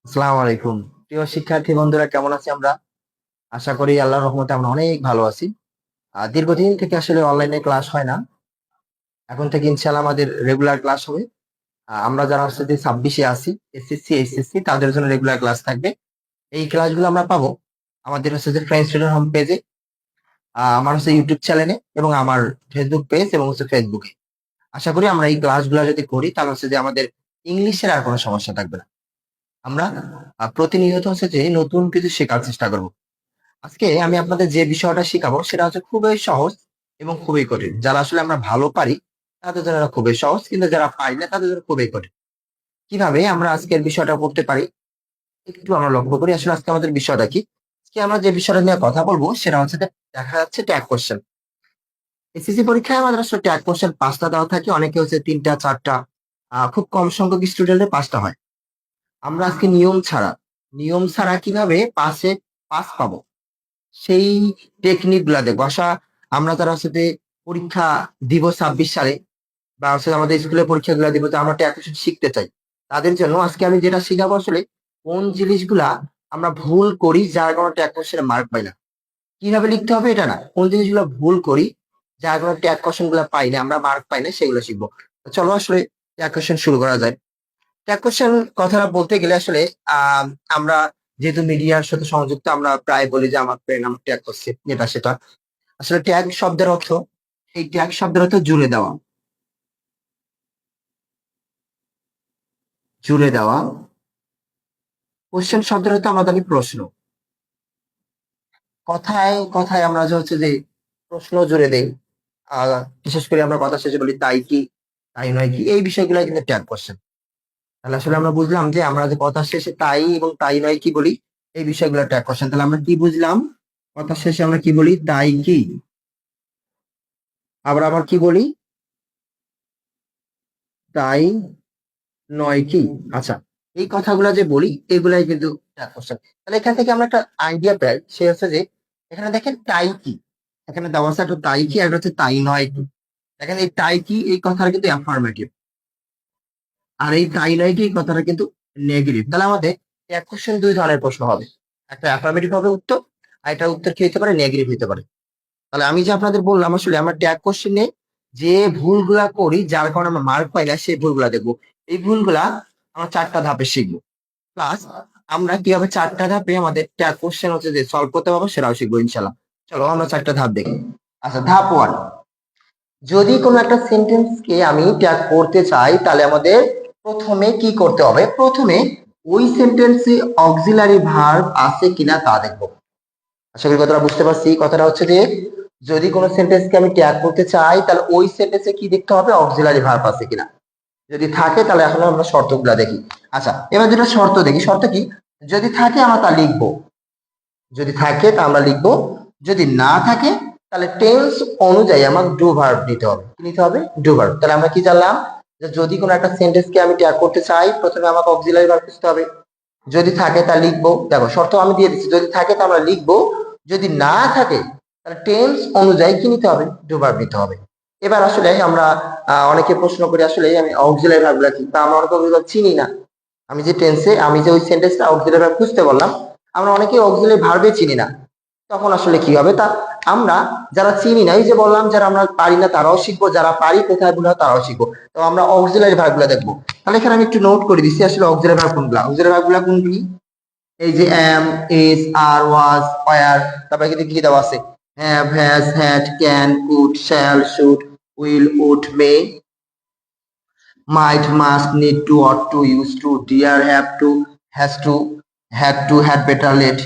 আসসালামু আলাইকুম। প্রিয় শিক্ষার্থী বন্ধুরা, কেমন আছি আমরা? আশা করি আল্লাহর রহমতে আমরা অনেক ভালো আছি। দীর্ঘদিন থেকে আসলে অনলাইনে ক্লাস হয় না। এখন থেকে ইনশাআল্লাহ আমাদের রেগুলার ক্লাস হবে। আমরা যারা হচ্ছে যে 26 আছি, এসএসসি, এইচএসসি তাদের জন্য রেগুলার ক্লাস থাকবে। এই ক্লাসগুলো আমরা পাবো আমাদের হচ্ছে যে ফ্রেন্ড স্টুডেন্ট হোম পেজে, আমার হচ্ছে ইউটিউব চ্যানেলে এবং আমার ফেসবুক পেজ এবং হচ্ছে ফেসবুকে। আশা করি আমরা এই ক্লাসগুলো যদি করি তাহলে হচ্ছে যে আমাদের ইংলিশের আর কোনো সমস্যা থাকবে না। আমরা প্রতিনিয়ত হচ্ছে যে নতুন কিছু শেখার চেষ্টা করব। আজকে আমি আপনাদের যে বিষয়টা শিখাবো সেটা হচ্ছে খুবই সহজ এবং খুবই কঠিন। যারা আসলে আমরা ভালো পারি তাদের জন্য এটা খুবই সহজ, কিন্তু যারা পারি না তাদের জন্য খুবই কঠিন। কিভাবে আমরা আজকের বিষয়টা পড়তে পারি একটু আমরা লক্ষ্য করি। আসলে আজকে আমাদের বিষয়টা কি? আজকে আমরা যে বিষয়টা নিয়ে কথা বলবো সেটা হচ্ছে যে দেখা যাচ্ছে ট্যাগ কোশ্চেন। এসএসসি পরীক্ষায় আমাদের আসলে ট্যাগ কোশ্চেন 5টা দেওয়া থাকে, অনেকে হচ্ছে 3টা 4টা, খুব কম সংখ্যক স্টুডেন্টের 5টা হয়। আমরা আজকে নিয়ম ছাড়া কিভাবে পাস পাবো সেই টেকনিক গুলা দেখবো। আমরা যারা হচ্ছে পরীক্ষা দিব 26 সালে, বা হচ্ছে আমাদের স্কুলে পরীক্ষাগুলো দিব, তো আমরা ট্যাক্সেশন শিখতে চাই, তাদের জন্য আজকে আমি যেটা শিখাবো আসলে কোন জিনিসগুলা আমরা ভুল করি যার কারণে ট্যাক্সেশনে মার্ক পাই না। কিভাবে লিখতে হবে এটা না, কোন জিনিসগুলো ভুল করি যার কারণে ট্যাগ কোশ্চেন গুলা পাই না, আমরা মার্ক পাই না, সেগুলো শিখবো। তো চলো আসলে ট্যাগ কোশ্চেন শুরু করা যায়। ট্যাগ কোশ্চেন কথাটা বলতে গেলে আসলে আহ আমরা যেহেতু মিডিয়ার সাথে সংযুক্ত, আমরা প্রায় বলি যে আমার ফ্রেন্ড আমার ট্যাগ করছে এটা সেটা। আসলে ট্যাগ শব্দের অর্থ, এই ট্যাগ শব্দের অর্থ জুড়ে দেওয়া। জুড়ে দেওয়া। কোশ্চেন শব্দের অর্থ আমরা জানি প্রশ্ন। কথায় কথায় আমরা যে হচ্ছে যে প্রশ্ন জুড়ে দেই, আহ বিশেষ করে আমরা কথা শেষে বলি তাই কি, তাই নয় কি, এই বিষয়গুলো কিন্তু ট্যাগ কোশ্চেন। তাহলে আসলে আমরা বুঝলাম যে আমরা যে কথা শেষে তাই এবং তাই নয় কি বলি, এই বিষয়গুলো ট্যাগ কোশ্চেন। তাহলে আমরা কি বুঝলাম? কথা শেষে আমরা কি বলি? তাই কি। আবার আবার কি বলি? তাই নয় কি। আচ্ছা, এই কথাগুলো যে বলি এগুলাই কিন্তু কোশ্চেন। তাহলে এখান থেকে আমরা একটা আইডিয়া পাই, সে হচ্ছে যে এখানে দেখেন তাই কি, এখানে দেওয়া আছে একটা তাই কি, একটা হচ্ছে তাই নয় কি। দেখেন এই তাই কি এই কথাটা কিন্তু অ্যাফার্মেটিভ, আর এই তাই নয় কি এই কথাটা কিন্তু নেগেটিভ। তাহলে আমাদের এক কোশ্চেন দুই ধরনের প্রশ্ন হবে, একটা অ্যাফার্মেটিভ হবে উত্তর, আর এটা উত্তর কি হতে পারে? নেগেটিভ হতে পারে। তাহলে আমি যে আপনাদের বললাম আসলে আমরা ট্যাগ কোশ্চেনে যে ভুলগুলা করি যার কারণে আমরা মার্ক পাই না সেই ভুলগুলা দেখবো। এই ভুলগুলা আমরা 4টা ধাপে শিখবো। প্লাস আমরা কিভাবে 4টা ধাপে আমাদের ট্যাগ কোশ্চেন হচ্ছে যে সলভ করতে পারবো সেটাও শিখবো ইনশাল্লাহ। চলো আমরা 4টা ধাপ দেখি। আচ্ছা, ধাপ 1, যদি কোনো একটা সেন্টেন্স কে আমি ট্যাগ করতে চাই তাহলে আমাদের প্রথমে কি করতে হবে? প্রথমে ওই সেন্টেন্সে অক্সিলারি ভার্ব আছে কিনা তা দেখবো। আশা করি কথাটা বুঝতে পারছি। কথাটা হচ্ছে যে যদি কোনো সেন্টেন্সকে আমি ট্যাগ করতে চাই তাহলে ওই সেন্টেন্সে কি দেখতে হবে? অক্সিলারি ভার্ব আছে কিনা। যদি থাকে তাহলে এখন আমরা শর্তগুলা দেখি। আচ্ছা, এবার যেটা শর্ত দেখি। শর্ত কি? যদি থাকে আমরা তা লিখবো, যদি থাকে তা আমরা লিখবো, যদি না থাকে তাহলে টেন্স অনুযায়ী আমাকে ডু ভার্ব নিতে হবে। কি নিতে হবে? Do verb. তাহলে আমরা কি জানলাম? যে যদি কোনো একটা সেন্টেন্স কে আমি ট্যাগ করতে চাই প্রথমে আমাকে অক্সিলারি ভার্ব খুঁজতে হবে, যদি থাকে তা লিখবো। দেখো শর্ত আমি দিয়ে দিচ্ছি, যদি থাকে তা আমরা লিখবো, যদি না থাকে তাহলে টেন্স অনুযায়ী কি নিতে হবে? ডু ভার্ব নিতে হবে। এবার আসলে আমরা অনেকে প্রশ্ন করি আসলে আমি অক্সিলারি ভার্বগুলা কি, তা আমরা অনেকে অক্সিলারি চিনি না। আমি যে টেন্সে আমি যে ওই সেন্টেন্সটা অক্সিলারি ভার্ব খুঁজতে বললাম, আমরা অনেকে অক্সিলারি ভার্বে চিনি না। তখন আসলে কি হবে? তা আমরা যারা চিনি না, এই যে বললাম যারা আমরা পারি না তারাও শিখবো, যারা পারি কোথায় ভুল হয় তারাও শিখবো। তো আমরা অক্সিলারি ভার্বগুলো দেখবো। তাহলে এখানে আমি একটু নোট করে দিচ্ছি আসলে অক্সিলারি ভার্ব কোনগুলা। অক্সিলারি ভার্বগুলা কোনগুলি? এই যে am, is, are, was, were, তারপরে কিন্তু কি দেওয়া আছে? Have, has, had, can, could, shall, should, will, would, may, might, must, need to, ought to, used to, dare, have to, has to, had to, had better, let,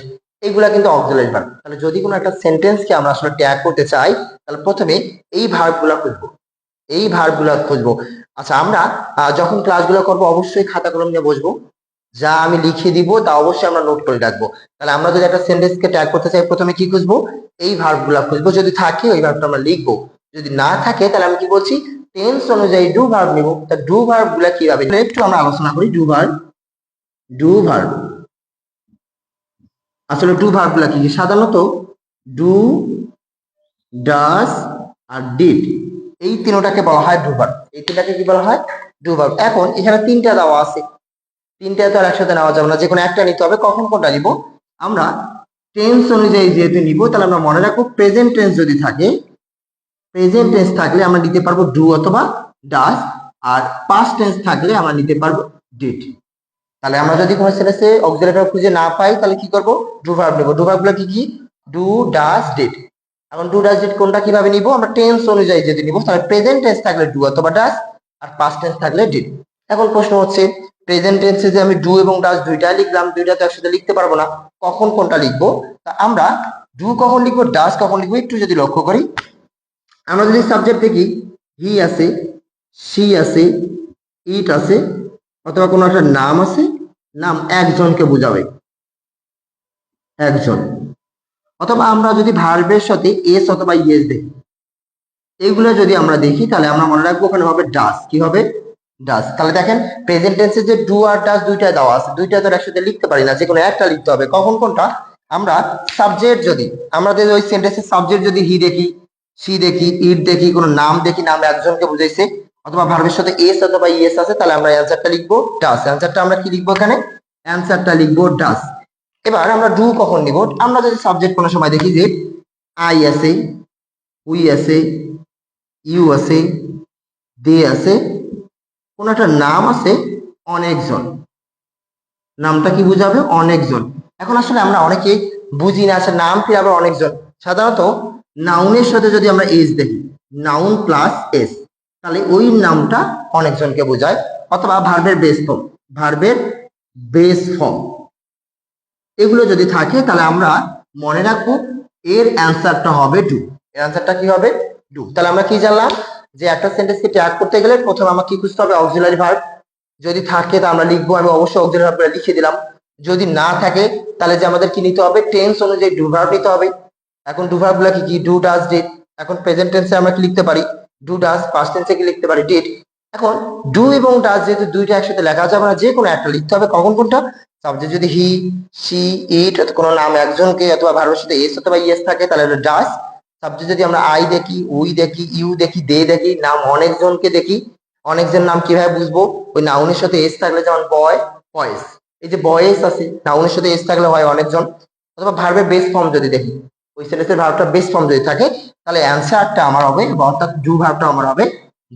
এইগুলা কিন্তু auxiliary verb. তাহলে যদি কোনো একটা সেন্টেন্স কে আমরা আসলে tag করতে চাই তাহলে প্রথমে এই ভার্বগুলা খুঁজবো, এই ভার্বগুলা খুঁজবো। আচ্ছা, আমরা যখন ক্লাসগুলো করবো অবশ্যই খাতা কলম নিয়ে বসবো, যা আমি লিখে দিব তা অবশ্যই আমরা নোট করে রাখবো। তাহলে আমরা যদি একটা সেন্টেন্স কে ট্যাগ করতে চাই প্রথমে কি খুঁজবো? এই ভার্বগুলা খুঁজবো, যদি থাকে ওই ভার্বটা আমরা লিখবো, যদি না থাকে তাহলে আমি কি বলছি? টেন্স অনুযায়ী ডু ভার্ব নিব। তা ডু ভার্ব গুলা কিভাবে একটু আমরা আলোচনা করি। ডু ভার্ব, ডু ভার্ব, আসলে ডু ভার্ব গুলা কি কি? সাধারণত ডু, ডাস আর ডিড, এই তিনটাকে বলা হয় ডু ভার্ব। এই তিনটাকে কি বলা হয়? Do verb. এখন এখানে 3টা দেওয়া আছে, তিনটা তো আর একসাথে নেওয়া যাবে না, যে কোনো একটা নিতে হবে। কখন কোনটা নিব? আমরা টেন্স অনুযায়ী যেহেতু নিব, তাহলে আমরা মনে রাখবো প্রেজেন্ট টেন্স যদি থাকে, প্রেজেন্ট টেন্স থাকলে আমরা নিতে পারবো ডু অথবা ডাজ, আর পাস্ট টেন্স থাকলে আমরা নিতে পারবো ডিড। তাহলে আমরা যদি কোনো সেন্টেন্সে অক্সিলারি ভার্ব খুঁজে না পাই, তাহলে কি করব? ডু ভার্ব নেব। ডু ভার্বগুলো কি কি? Do, does, did. এখন ডু, ডাজ, ডিড কোনটা কিভাবে নিব? আমরা টেন্স অনুযায়ী যদি নিব, তাহলে প্রেজেন্ট টেন্স থাকলে ডু অথবা ডাজ, আর পাস্ট টেন্স থাকলে ডিড। এখন প্রশ্ন হচ্ছে, প্রেজেন্ট টেন্সে যে আমি ডু এবং ডাজ দুইটাই লিখলাম, দুইটা তো একসাথে লিখতে পারবো না, কখন কোনটা লিখবো? তা আমরা ডু কখন লিখবো, ডাজ কখন লিখবো, একটু যদি লক্ষ্য করি, আমরা যদি সাবজেক্ট দেখি, হি আছে, সি আছে, ইট আছে, অথবা কোনো একটা নাম আছে, নাম একজনকে বোঝাবে, একজন। অথবা আমরা যদি ভার্বের সাথে এস অথবা ইয়েস দেখি, এইগুলো যদি আমরা দেখি, তাহলে আমরা মনে রাখবো ওখানে হবে ডাস। কি হবে? ডাস। তাহলে দেখেন প্রেজেন্ট টেন্সে যে ডু আর ডাস দুইটা দেওয়া আছে, দুইটা তো একসাথে লিখতে পারি না, যে কোনো একটা লিখতে হবে। কখন কোনটা? আমরা সাবজেক্ট যদি, আমাদের ওই সেন্টেন্সের সাবজেক্ট যদি হি দেখি, সি দেখি, ইট দেখি, কোনো নাম দেখি, নাম একজনকে বুঝাইছে, অথবা ভার্বের সাথে এস অথবা ইয়েস আছে, তাহলে আমরা অ্যান্সারটা লিখবো ডাস। অ্যান্সারটা আমরা কি লিখবো এখানে? অ্যান্সারটা লিখবো ডাস। এবার আমরা ডু কখন নিব? আমরা যদি সাবজেক্ট কোনো সময় দেখি যে আই আছে, উই আছে, ইউ আছে, দে আছে, কোন একটা নাম আছে, অনেকজন, নামটা কি বুঝাবে? অনেকজন। এখন আসলে আমরা অনেকে বুঝি না আসলে নাম কি আবার অনেকজন। সাধারণত নাউনের সাথে যদি আমরা এস দেখি, নাউন প্লাস এস, তাহলে ওই নামটা অনেকজনকে বোঝায়। অথবা ভার্বের বেস ফর্ম, ভার্বের বেস ফর্ম, এগুলো যদি থাকে, তাহলে আমরা মনে রাখবো এর অ্যান্সারটা হবে ডু। এর অ্যান্সারটা কি হবে? ডু। তাহলে আমরা কি জানলাম? যে একটা সেন্টেন্সকে ট্যাগ করতে গেলে প্রথমে আমাকে কি খুঁজতে হবে? Auxiliary verb. যদি থাকে তা আমরা লিখবো, আমি অবশ্যই অক্সিলারি ভার্বটা লিখে দিলাম। যদি না থাকে, তাহলে যে আমাদের কি নিতে হবে? টেন্স অনুযায়ী ডু ভার্ব নিতে হবে। এখন ডু ভার্ব গুলা কি কি? Do, does, did. এখন প্রেজেন্ট টেন্সে আমরা কি লিখতে পারি? Do, does. পাস্ট টেন্সে কি লিখতে পারি? ডিড। এখন ডু এবং ডাজ যেহেতু দুইটা একসাথে লেখা যাবে না, যে কোনো একটা লিখতে হবে। কখন কোনটা? সাবজেক্ট যদি হি, সি, ইট, কোনো নাম একজনকে, অথবা ভার্বের সাথে এস অথবা ইয়েস থাকে, তাহলে হলো ডাজ। সাবজেক্ট যদি আমরা আই দেখি, উই দেখি, ইউ দেখি, দে দেখি, নাম অনেকজনকে দেখি, অনেকজন নাম কিভাবে বুঝবো? ওই নাউনের সাথে এস থাকলে, যেমন বয়, বয়েস। এই যে বয়েস আছে, নাউনের সাথে এস থাকলে হয় অনেকজন। অথবা ভার্বের বেস ফর্ম যদি দেখি, ওই সেন্টেন্সের ভার্বটা বেস ফর্ম যদি থাকে, তাহলে অ্যান্সারটা আমার হবে, অর্থাৎ ডু ভার্বটা আমার হবে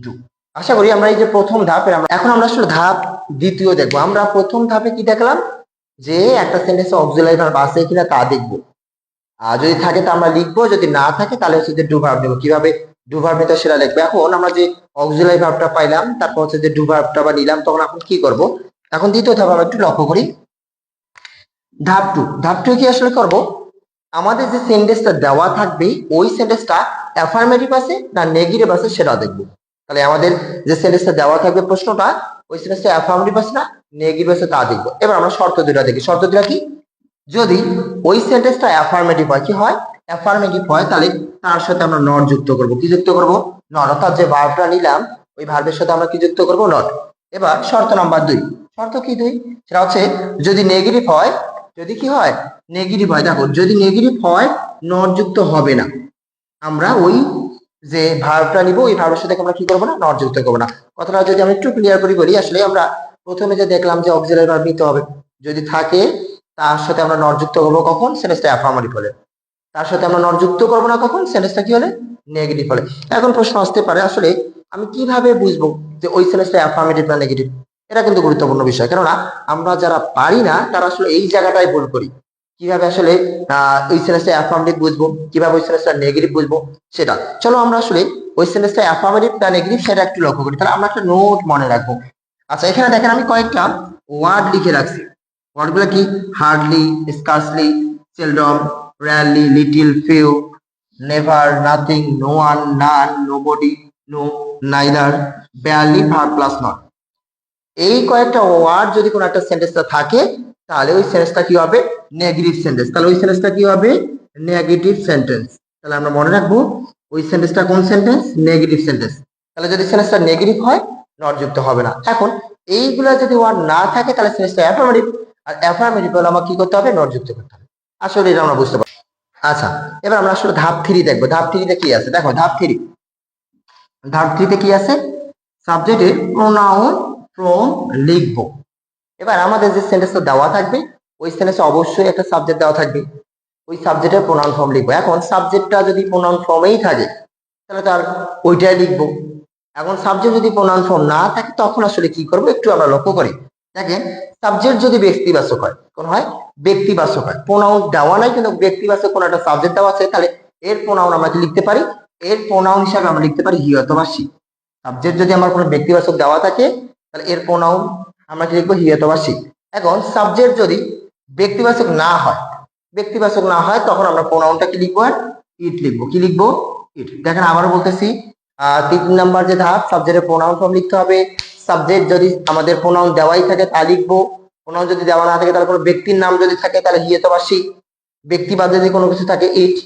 ডু। আশা করি আমরা এই যে প্রথম ধাপের, এখন আমরা আসলে ধাপ দ্বিতীয় দেখবো। আমরা প্রথম ধাপে কি দেখলাম? যে একটা সেন্টেন্সে অক্সিলারি ভার্ব আছে কিনা তা দেখবো, আর যদি থাকে তা আমরা লিখবো, যদি না থাকে তাহলে হচ্ছে যে ডু ভার্ব নেবো। কিভাবে ডু ভার্ব নিতে সেটা লিখবো। এখন আমরা যে অক্সিলারি ভার্বটা পাইলাম, তারপর হচ্ছে যে ডু ভার্বটা বা নিলাম, তখন এখন কি করব? এখন দ্বিতীয় ধাপ আমরা একটু লক্ষ্য করি। ধাপ টু। ধাপ টু কি আসলে করব? আমাদের যে সেন্টেন্সটা দেওয়া থাকবে, ওই সেন্টেন্সটা অ্যাফার্মেটিভ আছে না নেগেটিভ আছে সেটা দেখবো। তাহলে আমাদের যে সেন্টেন্সটা দেওয়া থাকবে প্রশ্নটা, ওই সেন্টেন্সটা অ্যাফার্মেটিভ আছে না নেগেটিভ আছে তা দেখবো। এবার আমরা শর্ত দুটা দেখি। শর্ত দুটা কি? যদি ওই সেন্টেন্সটা অ্যাফার্মেটিভ হয়, কি হয়? অ্যাফার্মেটিভ হয়, তাহলে তার সাথে আমরা নট যুক্ত করব। কি যুক্ত করব? নট। অর্থাৎ যে ভার্বটা নিলাম, ওই ভার্বের সাথে আমরা কি যুক্ত করব? নট। এবার শর্ত নাম্বার 2। শর্ত কি 2? সেটা হচ্ছে যদি নেগেটিভ হয়, যদি কি হয়? নেগেটিভ হয়। দেখো, যদি নেগেটিভ হয়, নট যুক্ত হবে না। আমরা ওই যে ভার্বটা নিব, ওই ভার্বের সাথে আমরা কি করব না? নট যুক্ত করব না। কথাটা যদি আমি একটু ক্লিয়ার করি বলি, আসলে আমরা প্রথমে যে দেখলাম যে অক্সিলারি ভার্ব নিতে হবে, যদি থাকে তার সাথে আমরা নট যুক্ত করবো কখন? সেন্টেন্সটা অ্যাফার্মেটিভ হলে। তার সাথে আমরা নট যুক্ত করবো না কখন? সেন্টেন্সটা কি হলে? নেগেটিভ হলে। এখন প্রশ্ন আসতে পারে, আসলে আমি কিভাবে বুঝবো যে ওই সেন্টেন্সটা অ্যাফার্মেটিভ না নেগেটিভ? এটা কিন্তু গুরুত্বপূর্ণ বিষয়, কেননা আমরা যারা পারি না তারা আসলে এই জায়গাটাই ভুল করি। কিভাবে আসলে ওই সেন্টেন্সটা অ্যাফার্মেটিভ বুঝবো, কিভাবে ওই সেন্টেন্সটা নেগেটিভ বুঝবো, সেটা চলো আমরা আসলে ওই সেন্টেন্সটা অ্যাফার্মেটিভ না নেগেটিভ সেটা একটু লক্ষ্য করি। তাহলে আমরা একটা নোট মনে রাখবো। আচ্ছা, এখানে দেখেন আমি কয়েকটা ওয়ার্ড লিখে রাখছি। ওয়ার্ডগুলো কি? Hardly, scarcely, seldom, rarely, little, few, never, nothing, no one, none, nobody, no, neither, barely, verb plus not. এই কয়েকটা ওয়ার্ড যদি কোনো একটা সেন্টেন্সটা থাকে, তাহলে ওই সেন্টেন্সটা কি হবে? Negative sentence. তাহলে ওই সেন্টেন্সটা কি হবে? Negative sentence. তাহলে আমরা মনে রাখবো ওই সেন্টেন্সটা কোন সেন্টেন্স? Negative sentence. তাহলে যদি সেন্টেন্সটা নেগেটিভ হয়, নট যুক্ত হবে না। এখন এইগুলা যদি ওয়ার্ড না থাকে, তাহলে সেন্টেন্সটা অ্যাফার্মেটিভ। আর অ্যাফার্মেটিভ হলে আমাকে কি করতে হবে? নট যুক্ত করতে হবে। আসলে এটা আমরা বুঝতে পারি। আচ্ছা, এবার আমরা আসলে ধাপ 3 দেখবো। ধাপ 3 তে কি আছে? দেখো, ধাপ 3, ধাপ 3 তে কি আছে? সাবজেক্টে প্রোনাউন ফ্রম লিখবো। এবার আমাদের যে সেন্টেন্সটা দেওয়া থাকবে ওই সেন্টেন্সে অবশ্যই একটা সাবজেক্ট দেওয়া থাকবে, ওই সাবজেক্টের প্রোনাউন ফর্ম লিখবো। এখন সাবজেক্টটা যদি প্রোনাউন ফর্মেই থাকে তাহলে তার ওইটাই লিখবো। এখন সাবজেক্ট যদি প্রোনাউন ফর্ম না থাকে তখন আসলে কি করবো একটু আমরা লক্ষ্য করি। দেখেন সাবজেক্ট যদি ব্যক্তিবাচক হয়, কোন হয় ব্যক্তিবাচক হয়, প্রোনাউন দেওয়া নাই কিন্তু ব্যক্তিবাচক কোন একটা সাবজেক্ট দেওয়া আছে, তাহলে এর প্রোনাউন আমরা কি লিখতে পারি, এর প্রোনাউন হিসাবে আমরা লিখতে পারি হি অথবা সি। সাবজেক্ট যদি আমার কোনো ব্যক্তিবাচক দেওয়া থাকে তাহলে এর প্রোনাউন আমরা কি লিখবো, হি অথবা সি। এখন সাবজেক্ট যদি ব্যক্তিবাচক না হয়, ব্যক্তিবাচক না হয় তখন আমরা প্রোনাউনটা কি লিখবো, ইট লিখবো। কি লিখবো, ইট। দেখেন আবারও বলতেছি, 3 নাম্বার যে ধাপ, সাবজেক্টের প্রোনাউন ফর্ম লিখতে হবে। সাবজেক্ট যদি আমাদের প্রোনাউন দেওয়াই থাকে তা লিখবো, প্রোনাউন যদি দেওয়া না থাকে তাহলে কোনো ব্যক্তির নাম যদি থাকে তাহলে হি অথবা সি, ব্যক্তি বাদ যদি কোনো কিছু থাকে ইট।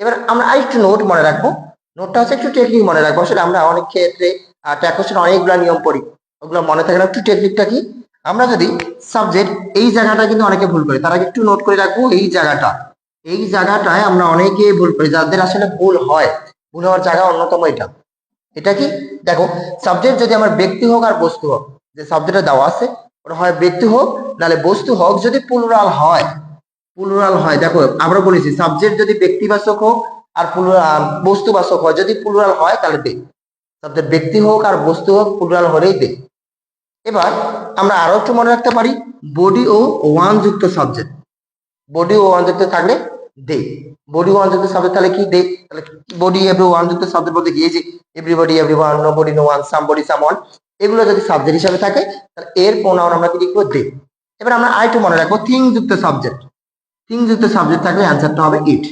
এবার আমরা আরেকটু নোট মনে রাখবো, নোটটা হচ্ছে একটু টেকনিক মনে রাখবো। আসলে আমরা অনেক ক্ষেত্রে ট্যাগ কোশ্চেন অনেকগুলো নিয়ম পড়ি, ওগুলো মনে থাকে না। একটু টেকনিকটা কি, আমরা যদি সাবজেক্ট এই জায়গাটা কিন্তু অনেকে ভুল করে, তারা একটু নোট করে রাখবো এই জায়গাটা, এই জায়গাটায় আমরা অনেকে ভুল করি, যাদের আসলে ভুল হয়, ভুল হওয়ার জায়গা অন্যতম এটা। এটা কি, দেখো সাবজেক্ট যদি আমার ব্যক্তি হোক আর বস্তু হোক, যে সাবজেক্টে দেওয়া আছে ওটা হয় ব্যক্তি হোক নাহলে বস্তু হোক, যদি প্লুরাল হয়, প্লুরাল হয়, দেখো আমরা বলেছি সাবজেক্ট যদি ব্যক্তিবাচক হোক আর বস্তুবাচক হয়, যদি প্লুরাল হয় তাহলে দে, সাবজেক্ট ব্যক্তি হোক আর বস্তু হোক প্লুরাল হলেই দে। এবার আমরা আরো একটু মনে রাখতে পারি, বডি ও ওয়ান যুক্ত সাবজেক্ট, বডি ও ওয়ান যুক্ত থাকলে দে, বডি ওয়ান যুক্ত সাবজেক্ট তাহলে কি দে, তাহলে বডি এভরি ওয়ান যুক্ত সাবজেক্ট বলতে কি, এই যে everybody, everyone, nobody, no one, somebody, someone, এগুলো যদি সাবজেক্ট হিসাবে থাকে তাহলে এর প্রোনাউন আমরা কি লিখবো, দে। এবার আমরা আরেকটু মনে রাখবো, থিং যুক্ত সাবজেক্ট, থিং যুক্ত সাবজেক্ট থাকলে অ্যান্সারটা হবে ইট,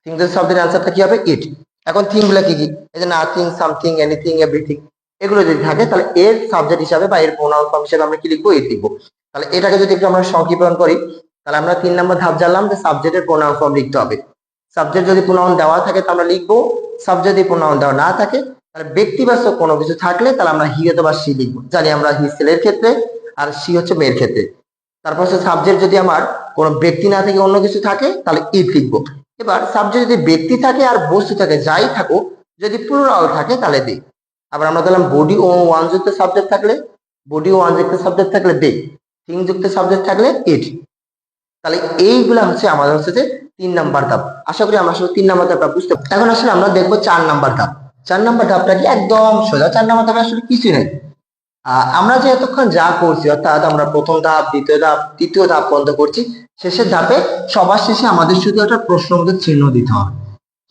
থিং যুক্ত সাবজেক্টের অ্যান্সারটা কি হবে, ইট। এখন থিং গুলা কি কি, এই যে নাথিং, সামথিং, এনিথিং, এভরিথিং, এগুলো যদি থাকে তাহলে এর সাবজেক্ট হিসাবে বা এর প্রোনাউন ফর্ম হিসাবে আমরা কি লিখবো, ইট লিখবো। তাহলে এটাকে যদি একটু আমরা সংক্ষেপণ করি, তাহলে আমরা 3 নম্বর ধাপ জানলাম যে সাবজেক্টের প্রোনাউন ফর্ম লিখতে হবে। সাবজেক্ট যদি প্রোনাউন দেওয়া থাকে তাহলে আমরা লিখবো, সাবজেক্ট যদি প্রোনাউন দেওয়া না থাকে তাহলে ব্যক্তিবাচক কোনো কিছু থাকলে তাহলে আমরা হি অথবা সি লিখবো। জানি আমরা হি ছেলের ক্ষেত্রে আর সি হচ্ছে মেয়ের ক্ষেত্রে। তারপর হচ্ছে সাবজেক্ট যদি আমার কোনো ব্যক্তি না থাকে অন্য কিছু থাকে তাহলে ইট লিখবো। এবার সাবজেক্ট যদি ব্যক্তি থাকে আর বস্তু থাকে, যাই থাকুক, যদি প্লুরাল থাকে তাহলে দে। আবার আমরা দিলাম বডি ও ওয়ান যুক্ত সাবজেক্ট থাকলে, বডি ও ওয়ান যুক্ত সাবজেক্ট থাকলে দে, থিং যুক্ত সাবজেক্ট থাকলে ইট। তাহলে এইগুলা হচ্ছে আমাদের হচ্ছে যে 3 নাম্বার ধাপ। আশা করি আমরা আসলে 3 নাম্বার ধাপটা বুঝতে পারছি। এখন আসলে আমরা দেখবো 4 নাম্বার ধাপ। 4 নাম্বার ধাপটা কি একদম সোজা, 4 নাম্বার ধাপে আসলে কিছুই নাই। আমরা যে এতক্ষণ যা করছি, অর্থাৎ আমরা প্রথম ধাপ, দ্বিতীয় ধাপ, তৃতীয় ধাপ বন্ধ করছি, শেষের ধাপে সবার শেষে আমাদের শুধু একটা প্রশ্নবোধক চিহ্ন দিতে হবে।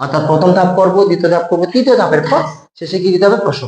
অর্থাৎ প্রথম ধাপ করবো, দ্বিতীয় ধাপ করবো, তৃতীয় ধাপের পর শেষে কি দিতে হবে, প্রশ্ন।